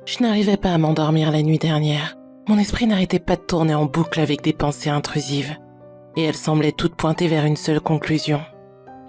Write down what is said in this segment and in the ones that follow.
Je n'arrivais pas à m'endormir la nuit dernière. Mon esprit n'arrêtait pas de tourner en boucle avec des pensées intrusives. Et elles semblaient toutes pointer vers une seule conclusion.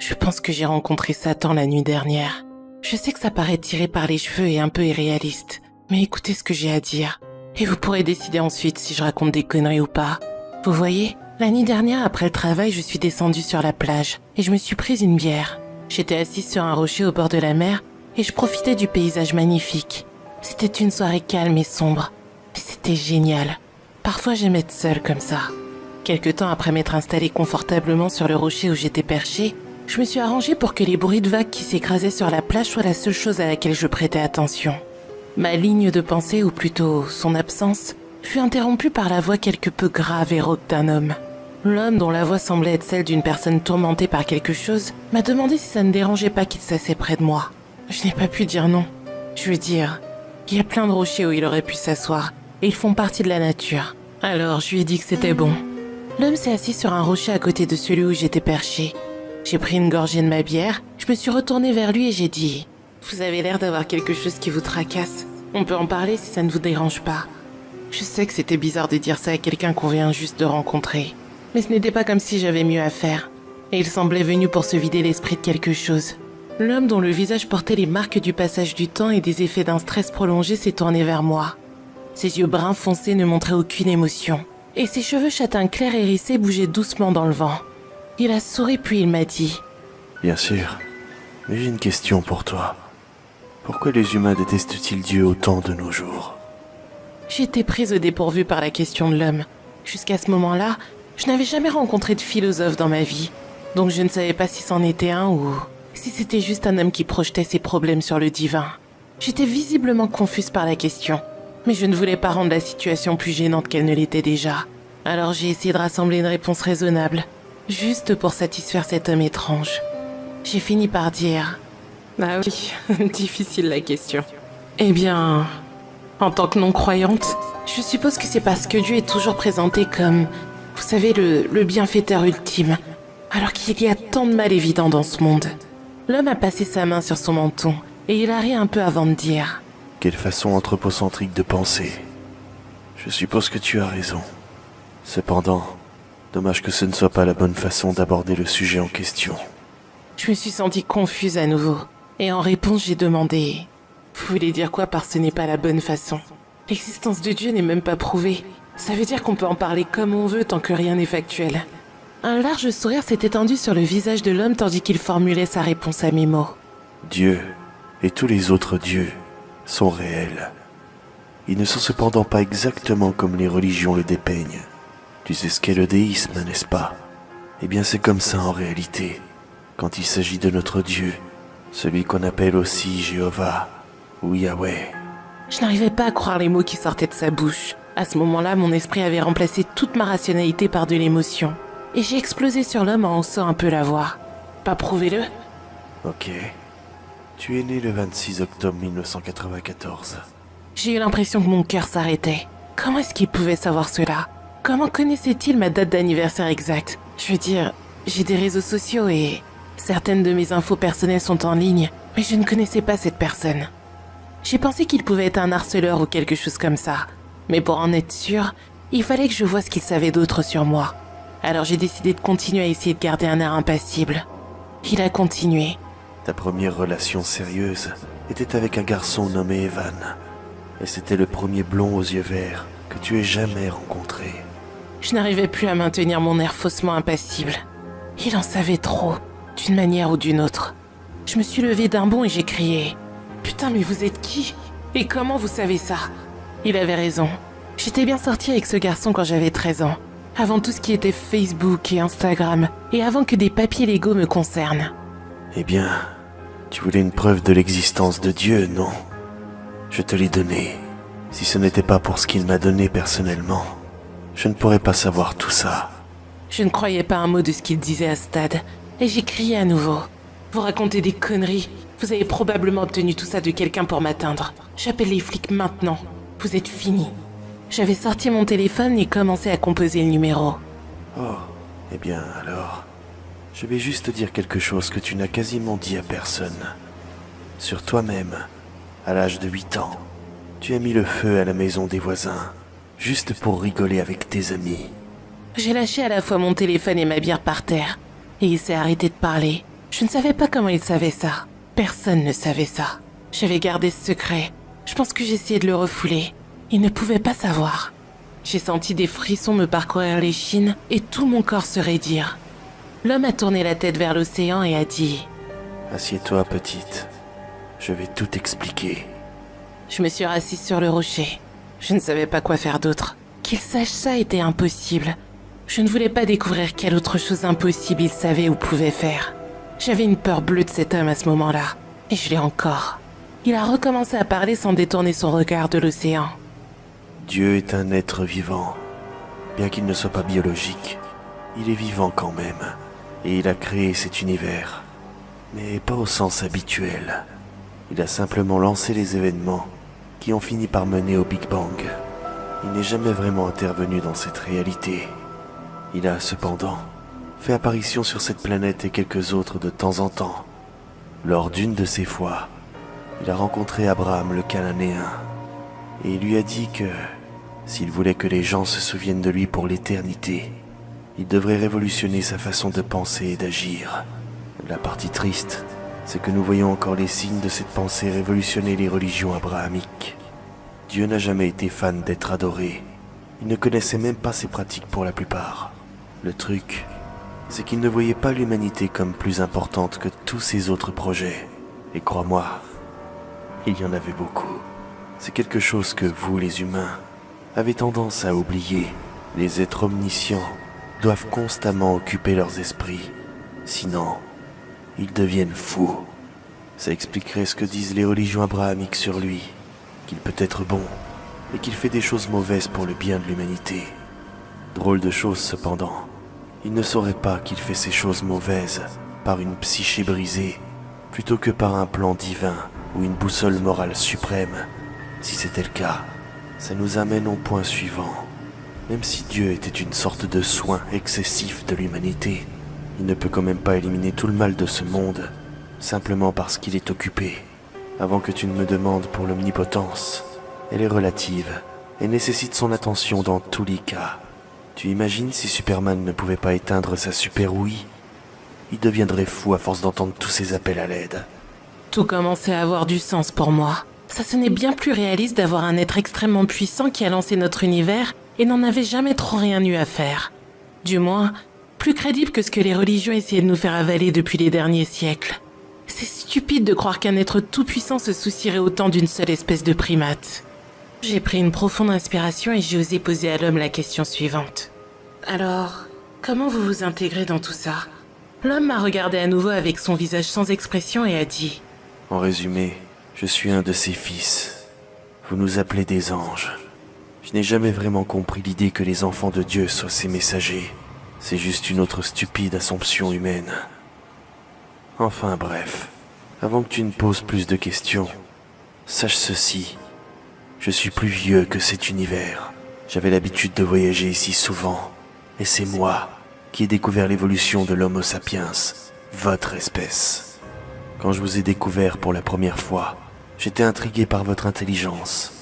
Je pense que j'ai rencontré Satan la nuit dernière. Je sais que ça paraît tiré par les cheveux et un peu irréaliste, mais écoutez ce que j'ai à dire. Et vous pourrez décider ensuite si je raconte des conneries ou pas. Vous voyez, la nuit dernière après le travail, je suis descendue sur la plage et je me suis prise une bière. J'étais assise sur un rocher au bord de la mer et je profitais du paysage magnifique. C'était une soirée calme et sombre. Et c'était génial. Parfois j'aimais être seule comme ça. Quelque temps après m'être installée confortablement sur le rocher où j'étais perchée, je me suis arrangée pour que les bruits de vagues qui s'écrasaient sur la plage soient la seule chose à laquelle je prêtais attention. Ma ligne de pensée, ou plutôt son absence, fut interrompue par la voix quelque peu grave et rauque d'un homme. L'homme, dont la voix semblait être celle d'une personne tourmentée par quelque chose, m'a demandé si ça ne dérangeait pas qu'il s'asseye près de moi. Je n'ai pas pu dire non. Je veux dire, il y a plein de rochers où il aurait pu s'asseoir, et ils font partie de la nature. Alors je lui ai dit que c'était bon. L'homme s'est assis sur un rocher à côté de celui où j'étais perchée. J'ai pris une gorgée de ma bière, je me suis retournée vers lui et j'ai dit « Vous avez l'air d'avoir quelque chose qui vous tracasse. On peut en parler si ça ne vous dérange pas. » Je sais que c'était bizarre de dire ça à quelqu'un qu'on vient juste de rencontrer. Mais ce n'était pas comme si j'avais mieux à faire. Et il semblait venu pour se vider l'esprit de quelque chose. L'homme dont le visage portait les marques du passage du temps et des effets d'un stress prolongé s'est tourné vers moi. Ses yeux bruns foncés ne montraient aucune émotion. Et ses cheveux châtains clairs hérissés bougeaient doucement dans le vent. Il a souri puis il m'a dit « Bien sûr, mais j'ai une question pour toi. Pourquoi les humains détestent-ils Dieu autant de nos jours ?» J'étais prise au dépourvu par la question de l'homme. Jusqu'à ce moment-là, je n'avais jamais rencontré de philosophe dans ma vie. Donc je ne savais pas si c'en était un ou si c'était juste un homme qui projetait ses problèmes sur le divin. J'étais visiblement confuse par la question, mais je ne voulais pas rendre la situation plus gênante qu'elle ne l'était déjà. Alors j'ai essayé de rassembler une réponse raisonnable, juste pour satisfaire cet homme étrange. J'ai fini par dire « Ah oui, difficile la question. Eh bien, en tant que non-croyante, je suppose que c'est parce que Dieu est toujours présenté comme, vous savez, le bienfaiteur ultime, alors qu'il y a tant de mal évident dans ce monde. » L'homme a passé sa main sur son menton et il a ri un peu avant de dire « Quelle façon anthropocentrique de penser. Je suppose que tu as raison. Cependant, dommage que ce ne soit pas la bonne façon d'aborder le sujet en question. » Je me suis sentie confuse à nouveau et en réponse j'ai demandé « Vous voulez dire quoi par ce n'est pas la bonne façon? L'existence de Dieu n'est même pas prouvée. Ça veut dire qu'on peut en parler comme on veut tant que rien n'est factuel. » Un large sourire s'est étendu sur le visage de l'homme tandis qu'il formulait sa réponse à mes mots. Dieu et tous les autres dieux sont réels. Ils ne sont cependant pas exactement comme les religions le dépeignent. Tu sais ce qu'est le déisme, n'est-ce pas? Eh bien c'est comme ça en réalité, quand il s'agit de notre Dieu, celui qu'on appelle aussi Jéhovah ou Yahweh. Je n'arrivais pas à croire les mots qui sortaient de sa bouche. À ce moment-là, mon esprit avait remplacé toute ma rationalité par de l'émotion. Et j'ai explosé sur l'homme en haussant un peu la voix. Pas prouvez-le? Ok. Tu es né le 26 octobre 1994. J'ai eu l'impression que mon cœur s'arrêtait. Comment est-ce qu'il pouvait savoir cela? Comment connaissait-il ma date d'anniversaire exacte? Je veux dire, j'ai des réseaux sociaux et certaines de mes infos personnelles sont en ligne, mais je ne connaissais pas cette personne. J'ai pensé qu'il pouvait être un harceleur ou quelque chose comme ça. Mais pour en être sûr, il fallait que je voie ce qu'il savait d'autre sur moi. Alors j'ai décidé de continuer à essayer de garder un air impassible. Il a continué. Ta première relation sérieuse était avec un garçon nommé Evan. Et c'était le premier blond aux yeux verts que tu aies jamais rencontré. Je n'arrivais plus à maintenir mon air faussement impassible. Il en savait trop, d'une manière ou d'une autre. Je me suis levée d'un bond et j'ai crié « Putain, mais vous êtes qui? Et comment vous savez ça ?» Il avait raison. J'étais bien sortie avec ce garçon quand j'avais 13 ans. Avant tout ce qui était Facebook et Instagram, et avant que des papiers légaux me concernent. Eh bien, tu voulais une preuve de l'existence de Dieu, non? Je te l'ai donné. Si ce n'était pas pour ce qu'il m'a donné personnellement, je ne pourrais pas savoir tout ça. Je ne croyais pas un mot de ce qu'il disait à ce stade, et j'ai crié à nouveau. Vous racontez des conneries. Vous avez probablement obtenu tout ça de quelqu'un pour m'atteindre. J'appelle les flics maintenant. Vous êtes finis. J'avais sorti mon téléphone et commencé à composer le numéro. Oh, eh bien alors, je vais juste te dire quelque chose que tu n'as quasiment dit à personne. Sur toi-même, à l'âge de 8 ans, tu Tu as mis le feu à la maison des voisins, juste pour rigoler avec tes amis. J'ai lâché à la fois mon téléphone et ma bière par terre, et il s'est arrêté de parler. Je ne savais pas comment il savait ça. Personne ne savait ça. J'avais gardé ce secret. Je pense que j'essayais de le refouler. Il ne pouvait pas savoir. J'ai senti des frissons me parcourir l'échine et tout mon corps se raidir. L'homme a tourné la tête vers l'océan et a dit « Assieds-toi, petite. Je vais tout expliquer. » Je me suis rassise sur le rocher. Je ne savais pas quoi faire d'autre. Qu'il sache ça était impossible. Je ne voulais pas découvrir quelle autre chose impossible il savait ou pouvait faire. J'avais une peur bleue de cet homme à ce moment-là, et je l'ai encore. Il a recommencé à parler sans détourner son regard de l'océan. Dieu est un être vivant. Bien qu'il ne soit pas biologique, il est vivant quand même, et il a créé cet univers. Mais pas au sens habituel. Il a simplement lancé les événements qui ont fini par mener au Big Bang. Il n'est jamais vraiment intervenu dans cette réalité. Il a cependant fait apparition sur cette planète et quelques autres de temps en temps. Lors d'une de ces fois, il a rencontré Abraham le Cananéen et il lui a dit que s'il voulait que les gens se souviennent de lui pour l'éternité, il devrait révolutionner sa façon de penser et d'agir. La partie triste, c'est que nous voyons encore les signes de cette pensée révolutionner les religions abrahamiques. Dieu n'a jamais été fan d'être adoré. Il ne connaissait même pas ses pratiques pour la plupart. Le truc, c'est qu'il ne voyait pas l'humanité comme plus importante que tous ses autres projets. Et crois-moi, il y en avait beaucoup. C'est quelque chose que vous, les humains, avez tendance à oublier. Les êtres omniscients doivent constamment occuper leurs esprits. Sinon, ils deviennent fous. Ça expliquerait ce que disent les religions abrahamiques sur lui, qu'il peut être bon, et qu'il fait des choses mauvaises pour le bien de l'humanité. Drôle de chose cependant, il ne saurait pas qu'il fait ces choses mauvaises par une psyché brisée, plutôt que par un plan divin ou une boussole morale suprême. Si c'était le cas, ça nous amène au point suivant. Même si Dieu était une sorte de soin excessif de l'humanité, il ne peut quand même pas éliminer tout le mal de ce monde, simplement parce qu'il est occupé. Avant que tu ne me demandes pour l'omnipotence, elle est relative et nécessite son attention dans tous les cas. Tu imagines si Superman ne pouvait pas éteindre sa super-ouïe? Il deviendrait fou à force d'entendre tous ces appels à l'aide. Tout commençait à avoir du sens pour moi. Ça sonnait bien plus réaliste d'avoir un être extrêmement puissant qui a lancé notre univers et n'en avait jamais trop rien eu à faire. Du moins, plus crédible que ce que les religions essayaient de nous faire avaler depuis les derniers siècles. C'est stupide de croire qu'un être tout-puissant se soucierait autant d'une seule espèce de primate. J'ai pris une profonde inspiration et j'ai osé poser à l'homme la question suivante. Alors, comment vous vous intégrez dans tout ça? L'homme m'a regardé à nouveau avec son visage sans expression et a dit « En résumé, je suis un de ses fils. Vous nous appelez des anges. Je n'ai jamais vraiment compris l'idée que les enfants de Dieu soient ses messagers. C'est juste une autre stupide assumption humaine. Enfin bref, avant que tu ne poses plus de questions, sache ceci. Je suis plus vieux que cet univers. J'avais l'habitude de voyager ici souvent. Et c'est moi qui ai découvert l'évolution de l'Homo sapiens, votre espèce. Quand je vous ai découvert pour la première fois, j'étais intrigué par votre intelligence.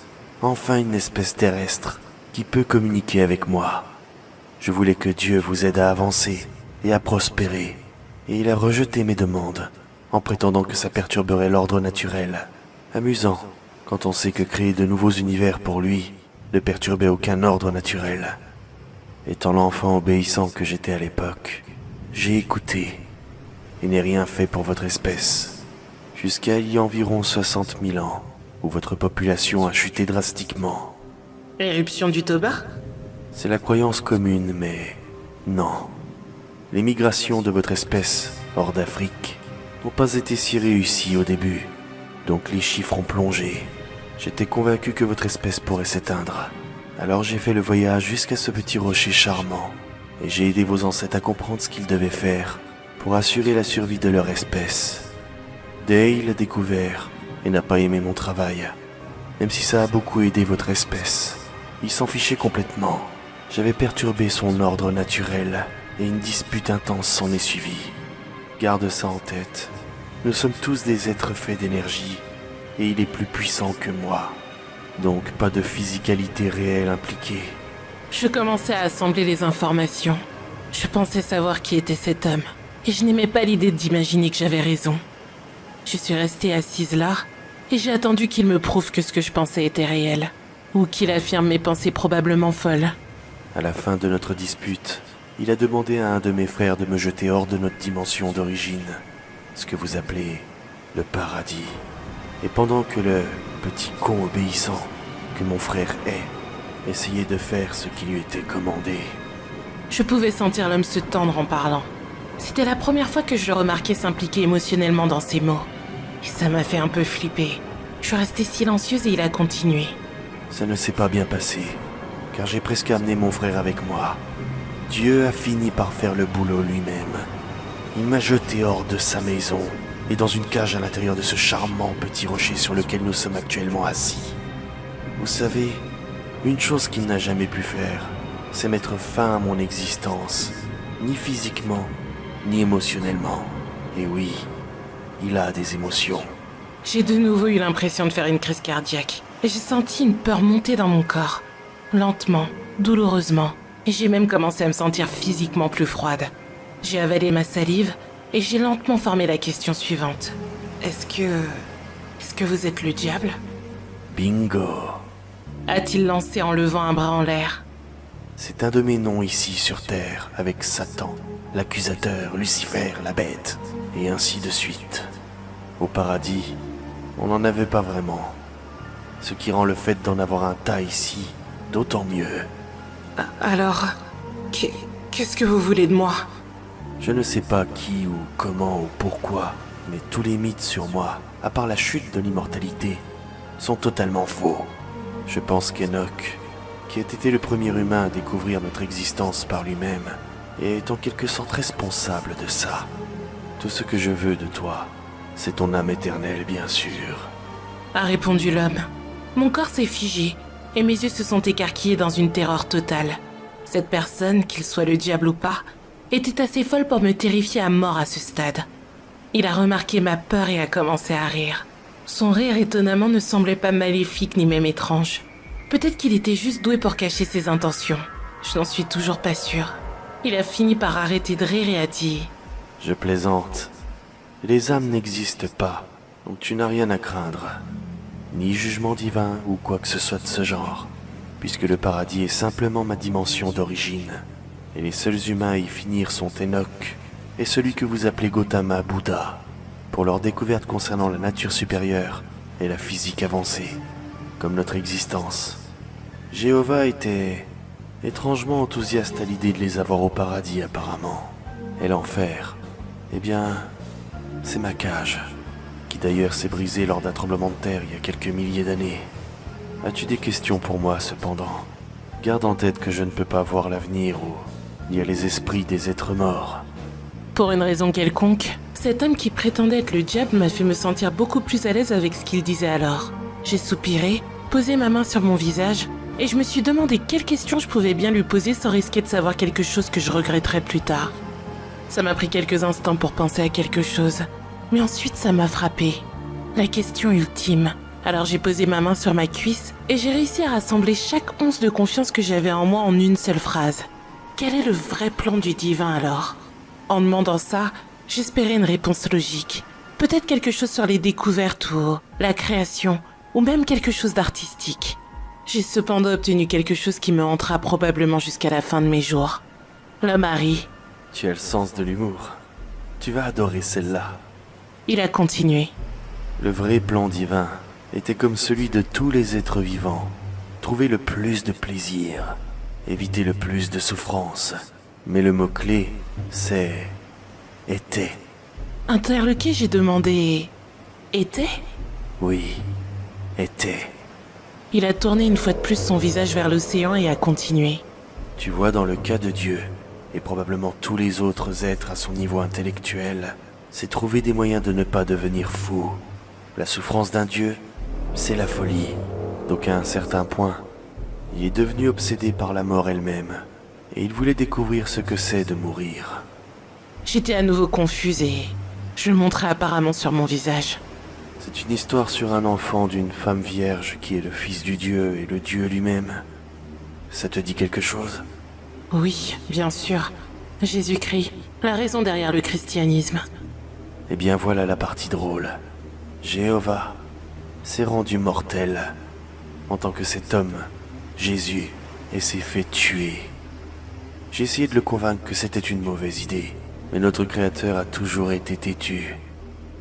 Enfin une espèce terrestre qui peut communiquer avec moi. Je voulais que Dieu vous aide à avancer et à prospérer. Et il a rejeté mes demandes, en prétendant que ça perturberait l'ordre naturel. Amusant, quand on sait que créer de nouveaux univers pour lui ne perturbait aucun ordre naturel. Étant l'enfant obéissant que j'étais à l'époque, j'ai écouté et n'ai rien fait pour votre espèce. Jusqu'à il y a environ 60 000 ans, où votre population a chuté drastiquement. Éruption du Toba? C'est la croyance commune, mais non. Les migrations de votre espèce hors d'Afrique n'ont pas été si réussies au début, donc les chiffres ont plongé. J'étais convaincu que votre espèce pourrait s'éteindre. Alors j'ai fait le voyage jusqu'à ce petit rocher charmant, et j'ai aidé vos ancêtres à comprendre ce qu'ils devaient faire pour assurer la survie de leur espèce. Day l'a découvert et n'a pas aimé mon travail, même si ça a beaucoup aidé votre espèce. Il s'en fichait complètement. J'avais perturbé son ordre naturel et une dispute intense s'en est suivie. Garde ça en tête. Nous sommes tous des êtres faits d'énergie et il est plus puissant que moi. Donc pas de physicalité réelle impliquée. Je commençais à assembler les informations. Je pensais savoir qui était cet homme, et je n'aimais pas l'idée d'imaginer que j'avais raison. Je suis restée assise là, et j'ai attendu qu'il me prouve que ce que je pensais était réel, ou qu'il affirme mes pensées probablement folles. À la fin de notre dispute, il a demandé à un de mes frères de me jeter hors de notre dimension d'origine, ce que vous appelez le paradis. Et pendant que le petit con obéissant, que mon frère est, essayait de faire ce qui lui était commandé. Je pouvais sentir l'homme se tendre en parlant. C'était la première fois que je le remarquais s'impliquer émotionnellement dans ses mots. Et ça m'a fait un peu flipper. Je suis restée silencieuse et il a continué. Ça ne s'est pas bien passé, car j'ai presque amené mon frère avec moi. Dieu a fini par faire le boulot lui-même. Il m'a jeté hors de sa maison et dans une cage à l'intérieur de ce charmant petit rocher sur lequel nous sommes actuellement assis. Vous savez, une chose qu'il n'a jamais pu faire, c'est mettre fin à mon existence, ni physiquement, ni émotionnellement. Et oui, il a des émotions. J'ai de nouveau eu l'impression de faire une crise cardiaque. Et j'ai senti une peur monter dans mon corps. Lentement, douloureusement. Et j'ai même commencé à me sentir physiquement plus froide. J'ai avalé ma salive et j'ai lentement formé la question suivante. Est-ce que vous êtes le diable ? Bingo. A-t-il lancé en levant un bras en l'air. C'est un de mes noms ici sur Terre, avec Satan, l'accusateur, Lucifer, la bête, et ainsi de suite. Au paradis, on n'en avait pas vraiment. Ce qui rend le fait d'en avoir un tas ici d'autant mieux. Alors, qu'est-ce que vous voulez de moi ? Je ne sais pas qui ou comment ou pourquoi, mais tous les mythes sur moi, à part la chute de l'immortalité, sont totalement faux. Je pense qu'Enoch, qui a été le premier humain à découvrir notre existence par lui-même, est en quelque sorte responsable de ça. Tout ce que je veux de toi, c'est ton âme éternelle, bien sûr. A répondu l'homme. Mon corps s'est figé et mes yeux se sont écarquillés dans une terreur totale. Cette personne, qu'il soit le diable ou pas, était assez folle pour me terrifier à mort à ce stade. Il a remarqué ma peur et a commencé à rire. Son rire étonnamment ne semblait pas maléfique ni même étrange. Peut-être qu'il était juste doué pour cacher ses intentions. Je n'en suis toujours pas sûre. Il a fini par arrêter de rire et a dit « Je plaisante. Les âmes n'existent pas, donc tu n'as rien à craindre. Ni jugement divin ou quoi que ce soit de ce genre, puisque le paradis est simplement ma dimension d'origine. Et les seuls humains à y finir sont Enoch et celui que vous appelez Gautama Bouddha, pour leur découverte concernant la nature supérieure et la physique avancée, comme notre existence. Jéhovah était étrangement enthousiaste à l'idée de les avoir au paradis apparemment. Et l'enfer, eh bien, c'est ma cage, qui d'ailleurs s'est brisée lors d'un tremblement de terre il y a quelques milliers d'années. As-tu des questions pour moi cependant ? Garde en tête que je ne peux pas voir l'avenir ou lire les esprits des êtres morts. » Pour une raison quelconque, cet homme qui prétendait être le diable m'a fait me sentir beaucoup plus à l'aise avec ce qu'il disait alors. J'ai soupiré, posé ma main sur mon visage, et je me suis demandé quelles questions je pouvais bien lui poser sans risquer de savoir quelque chose que je regretterais plus tard. Ça m'a pris quelques instants pour penser à quelque chose, mais ensuite ça m'a frappé. La question ultime. Alors j'ai posé ma main sur ma cuisse et j'ai réussi à rassembler chaque once de confiance que j'avais en moi en une seule phrase. Quel est le vrai plan du divin alors ? En demandant ça, j'espérais une réponse logique. Peut-être quelque chose sur les découvertes ou la création, ou même quelque chose d'artistique. J'ai cependant obtenu quelque chose qui me hantera probablement jusqu'à la fin de mes jours. Le mari. Tu as le sens de l'humour. Tu vas adorer celle-là. Il a continué. Le vrai plan divin était comme celui de tous les êtres vivants. Trouver le plus de plaisir, éviter le plus de souffrance. Mais le mot-clé, c'est « était ». Interloqué, j'ai demandé « Était ?» Oui, était. Il a tourné une fois de plus son visage vers l'océan et a continué. Tu vois, dans le cas de Dieu, et probablement tous les autres êtres à son niveau intellectuel, c'est trouver des moyens de ne pas devenir fou. La souffrance d'un Dieu, c'est la folie. Donc à un certain point, il est devenu obsédé par la mort elle-même, et il voulait découvrir ce que c'est de mourir. J'étais à nouveau confuse et je le montrais apparemment sur mon visage. C'est une histoire sur un enfant d'une femme vierge qui est le fils du Dieu et le Dieu lui-même. Ça te dit quelque chose? Oui, bien sûr. Jésus-Christ, la raison derrière le christianisme. Eh bien voilà la partie drôle. Jéhovah s'est rendu mortel en tant que cet homme, Jésus, et s'est fait tuer. J'ai essayé de le convaincre que c'était une mauvaise idée, mais notre Créateur a toujours été têtu.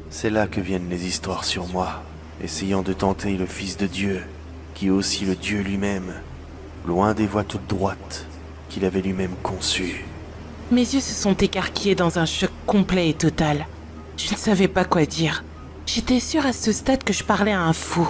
C'est là que viennent les histoires sur moi, essayant de tenter le Fils de Dieu, qui est aussi le Dieu lui-même, loin des voies toutes droites qu'il avait lui-même conçues. Mes yeux se sont écarquillés dans un choc complet et total. Je ne savais pas quoi dire. J'étais sûre à ce stade que je parlais à un fou.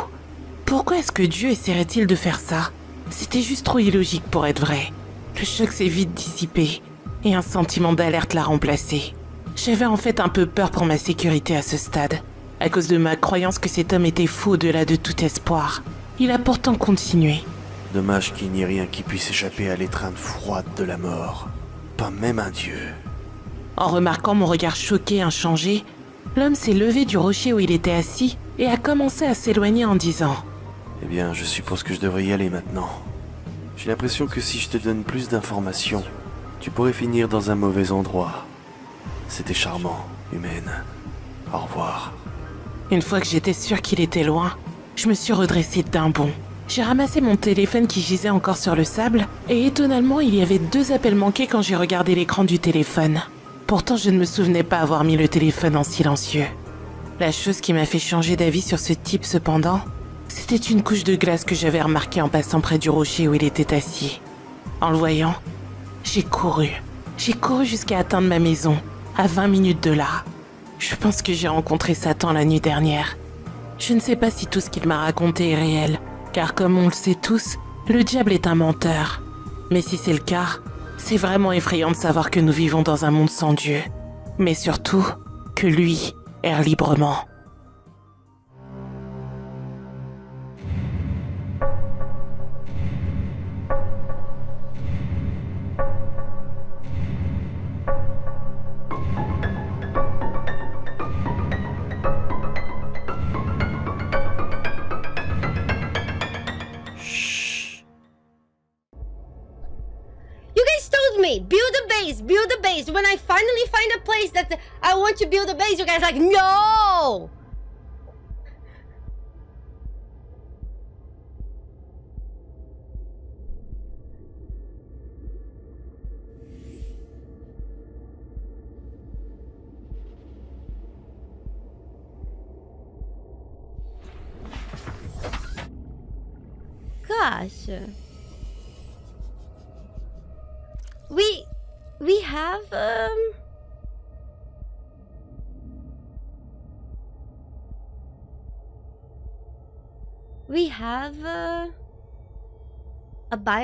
Pourquoi est-ce que Dieu essaierait-il de faire ça? C'était juste trop illogique pour être vrai. Le choc s'est vite dissipé et un sentiment d'alerte l'a remplacé. J'avais en fait un peu peur pour ma sécurité à ce stade, à cause de ma croyance que cet homme était fou au-delà de tout espoir. Il a pourtant continué. Dommage qu'il n'y ait rien qui puisse échapper à l'étreinte froide de la mort. Pas même un dieu. En remarquant mon regard choqué et inchangé, l'homme s'est levé du rocher où il était assis et a commencé à s'éloigner en disant « Eh bien, je suppose que je devrais y aller maintenant. J'ai l'impression que si je te donne plus d'informations, tu pourrais finir dans un mauvais endroit. C'était charmant, humaine. Au revoir. » Une fois que j'étais sûre qu'il était loin, je me suis redressée d'un bond. J'ai ramassé mon téléphone qui gisait encore sur le sable et étonnamment, il y avait 2 appels manqués quand j'ai regardé l'écran du téléphone. Pourtant, je ne me souvenais pas avoir mis le téléphone en silencieux. La chose qui m'a fait changer d'avis sur ce type cependant, c'était une couche de glace que j'avais remarquée en passant près du rocher où il était assis. En le voyant, j'ai couru. J'ai couru jusqu'à atteindre ma maison, à 20 minutes de là. Je pense que j'ai rencontré Satan la nuit dernière. Je ne sais pas si tout ce qu'il m'a raconté est réel, car comme on le sait tous, le diable est un menteur. Mais si c'est le cas, c'est vraiment effrayant de savoir que nous vivons dans un monde sans Dieu. Mais surtout, que lui erre librement. You guys told me, build a base, build a base. When I finally find a place that I want to build a base, you guys are like, no! Gosh. We have, we have, a bio